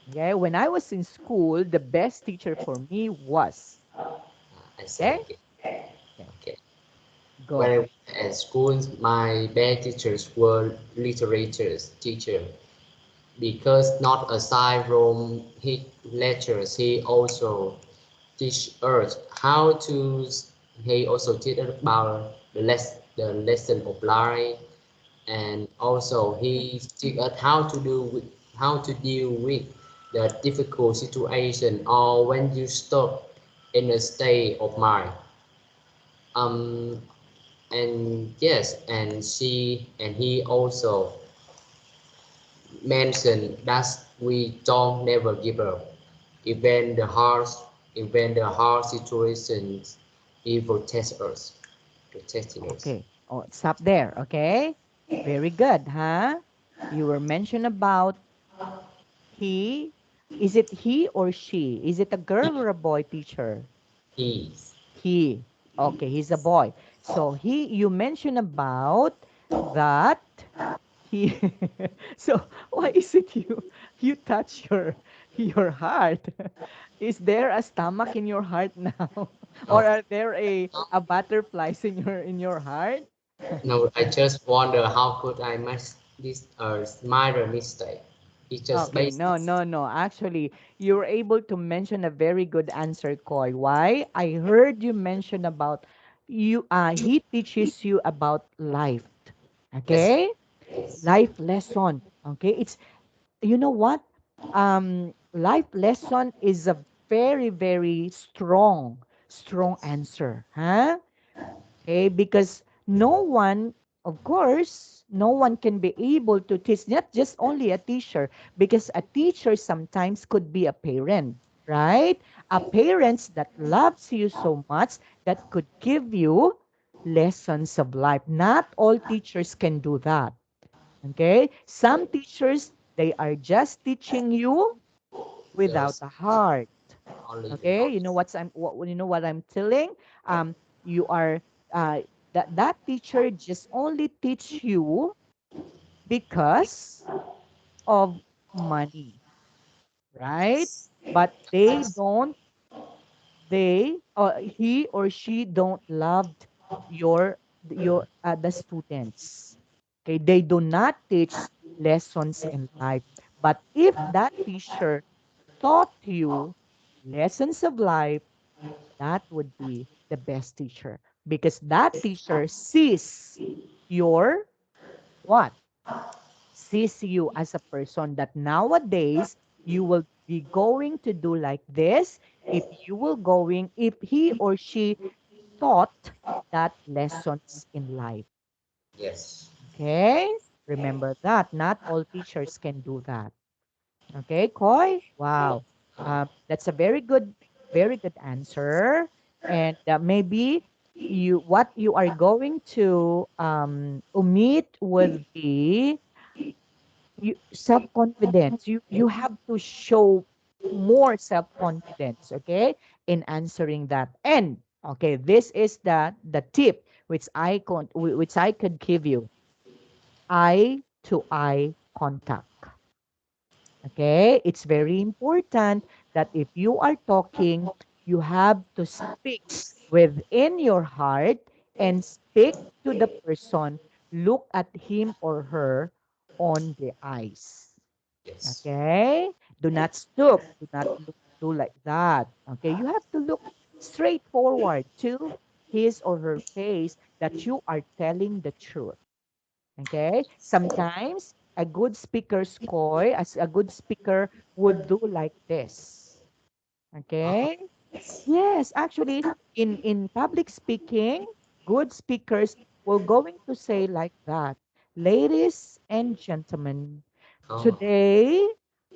okay, when I was in school, the best teacher for me was, I say okay? okay. Okay, Okay. When go. I was at school, my best teachers were literatures teacher because not aside from his lectures, he also teach us how to. He also teach us about the lesson of life, and also he teach us how to deal with the difficult situation or when you stop in a state of mind. Um, and yes, and she and he also mentioned that we don't never give up. Even the hard, even the hard situations, he protects us, protecting us. Okay. Oh, stop there, okay? Very good, huh? You were mentioned about he. Is it he or she? Is it a girl or a boy teacher? He's He. Okay, he's a boy. So you mentioned about that he, so why is it you touch your heart? Is there a stomach in your heart now? Or oh are there a butterflies in your heart? no, I just wonder how could I make this minor mistake. It's just Okay, basic. no, no, no. Actually, you were able to mention a very good answer, Koi. Why? I heard you mention about he teaches you about life. Yes, Okay? yes. Life lesson. Okay? It's you know what? Life lesson is a very, very strong answer. Huh? Okay, because no one, of course, no one can be able to teach, not just only a teacher, because a teacher sometimes could be a parent, right? A parents that loves you so much that could give you lessons of life. Not all teachers can do that. Okay? Some teachers, they are just teaching you without Just a heart. only the Okay, knowledge. you know what I'm telling. You are uh that teacher just only teach you because of money, right? Yes. But they Yes. don't, they or he or she don't loved your the students. Okay, they do not teach lessons in life. But if that teacher taught you lessons of life, that would be the best teacher because that teacher sees your what? Sees you as a person that nowadays you will be going to do like this if you will going, if he or she taught that lessons in life. Yes. Okay? Remember that. Not all teachers can do that. Okay, Koi? Wow. That's a very good answer. And maybe what you are going to omit would be self-confidence. You have to show more self-confidence, okay, in answering that. And okay, this is the tip which I could give you. Eye to eye contact. Okay, it's very important that if you are talking, you have to speak within your heart and speak to the person, look at him or her on the eyes. Yes. Okay, do not stoop, do not look, do like that. Okay, you have to look straight forward to his or her face that you are telling the truth. Okay? Sometimes a good speaker's koi, as a good speaker would do like this. Oh, Okay? Yes, actually, in public speaking, good speakers will going to say like that. Ladies and gentlemen, oh, today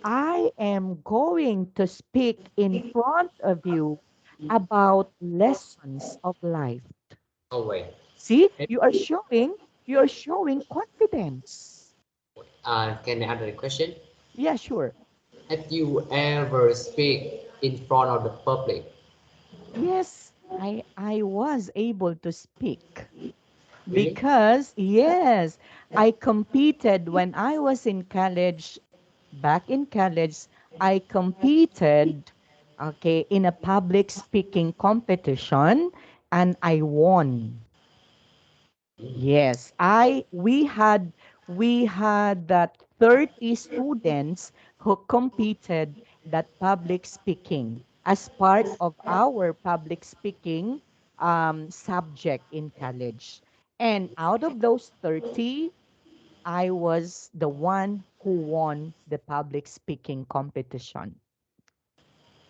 I am going to speak in front of you about lessons of life. oh wait. See, Have, you are showing confidence. can I add a question? Yeah, sure. Have you ever speak in front of the public? Yes, I was able to speak Really? because yes, I competed when I was in college. Back in college, I competed okay in a public speaking competition and I won. Yes, we had that 30 students who competed that public speaking as part of our public speaking subject in college. And out of those 30, I was the one who won the public speaking competition.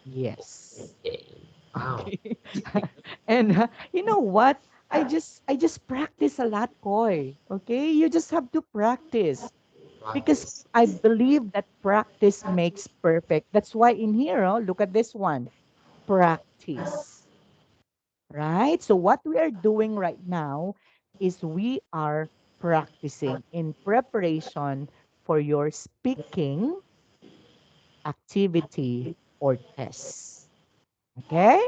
Yes. Okay. Wow. Okay. And you know what? I just practice a lot, Koi. Okay? You just have to practice because Practice. I believe that practice makes perfect. That's why in here, oh, look at this one. Practice. Right? So what we are doing right now is we are practicing in preparation for your speaking activity or test. Okay?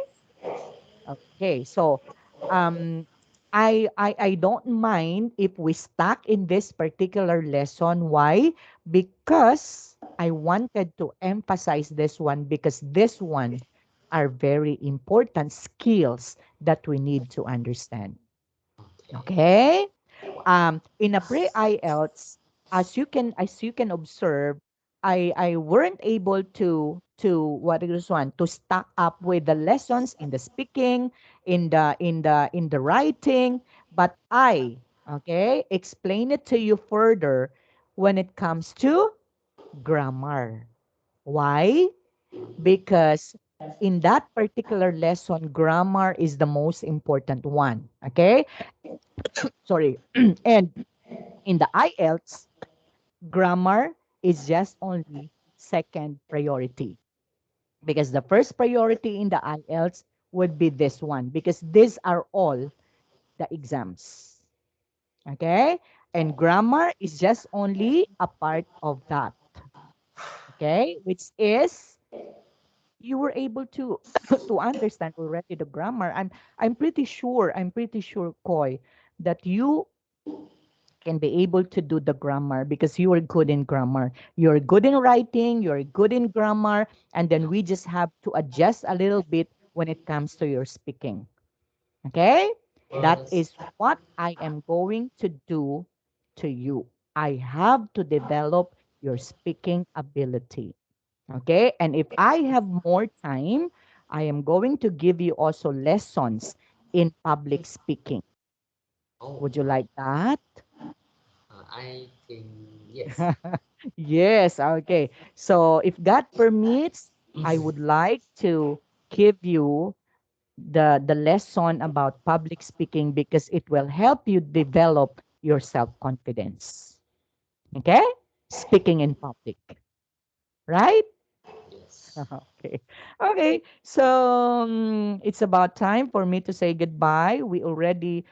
Okay, so um I don't mind if we stuck in this particular lesson. Why? Because I wanted to emphasize this one because this one are very important skills that we need to understand. Okay. Okay? In a pre-IELTS, as you can observe, I weren't able to what is this one to stack up with the lessons in the speaking, in the writing, but I okay explain it to you further when it comes to grammar. Why? Because in that particular lesson, grammar is the most important one. Okay? Sorry. And in the IELTS, grammar is just only second priority, because the first priority in the IELTS would be this one, because these are all the exams. Okay? And grammar is just only a part of that. Okay? Which is you were able to to understand already the grammar. I'm pretty sure, Koi, that you can be able to do the grammar because you are good in grammar. You're good in writing, you're good in grammar, and then we just have to adjust a little bit when it comes to your speaking. Okay? That Yes. is what I am going to do to you. I have to develop your speaking ability. Okay? And if I have more time, I am going to give you also lessons in public speaking. Oh, Would you like that? I think yes. Yes, okay. So if God permits, I would like to give you the lesson about public speaking because it will help you develop your self-confidence. Okay? Speaking in public, right? Yes. Okay. Okay. So it's about time for me to say goodbye. We already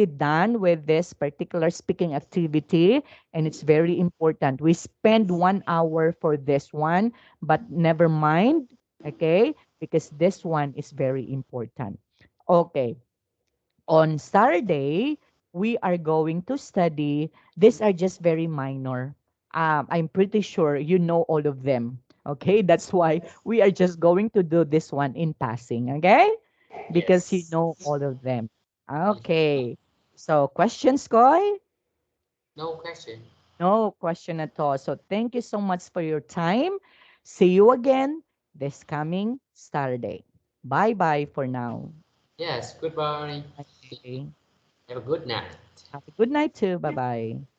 done with this particular speaking activity, and it's very important. We spend 1 hour for this one, but never mind. Okay, because this one is very important. Okay. On Saturday, we are going to study. These are just very minor. I'm pretty sure you know all of them. Okay, that's why we are just going to do this one in passing. Okay, because you Yes. know all of them. Okay, so questions, Koy? No question. No question at all. So thank you so much for your time. See you again this coming Saturday. Bye bye for now. Yes. Goodbye. See you. Okay. Have a good night. Have a good night too. Bye bye.